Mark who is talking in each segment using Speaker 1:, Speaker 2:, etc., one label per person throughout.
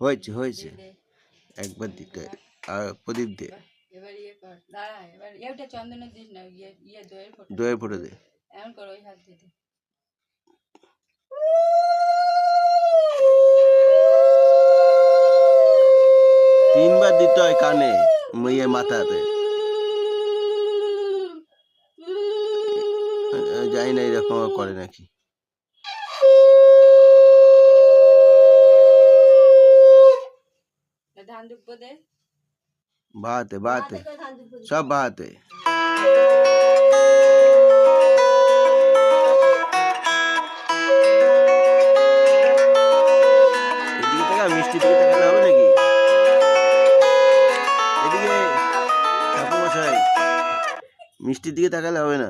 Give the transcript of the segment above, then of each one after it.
Speaker 1: হয়েছে হয়েছে একবার দিতে আর প্রদীপ দে
Speaker 2: এবার ইয়ে কর দাঁড়া এবার এটা চন্দনের দিস না ইয়ে
Speaker 1: দইয়ের ফোঁটা দে
Speaker 2: এমন কর ওই হাত দিয়ে দে।
Speaker 1: তিনবার দিতে হয় কানে ইয়ে মাথাতে জানি না এরকম করে নাকি
Speaker 2: ধান দুব্বো দে
Speaker 1: বাহাতে বাহাতে সব বাহাতে এদিকে টাকা মিষ্টি দিকে টাকালে হবে নাকি এদিকে ঠাকুরমশাই মিষ্টির দিকে তাকালে হবে না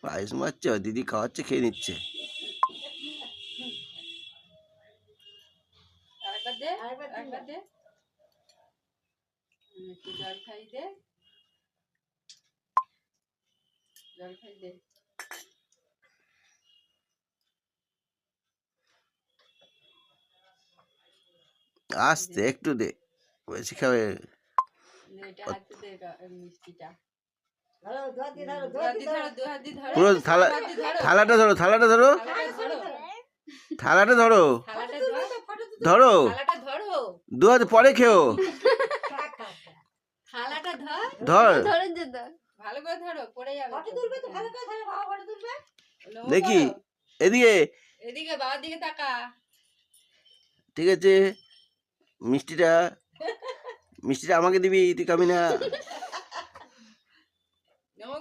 Speaker 1: পায়েস মারছে দিদি খাওয়াচ্ছে খেয়ে নিচ্ছে
Speaker 2: জল খাই দে জল খাই দে
Speaker 1: আস্তে একটু দে বেশি খাবে পুরো থালাটা ধরো থালাটা ধরো থালাটা ধরো ধরো দু হাতে পরে খেও ধর
Speaker 2: ভালো করে ধরো পড়ে যাবে
Speaker 1: দেখি এদিকে
Speaker 2: এদিকে বাবার দিকে তাকা
Speaker 1: ঠিক আছে মিষ্টিটা মিষ্টিটা আমাকে দিবি তুই খাবি না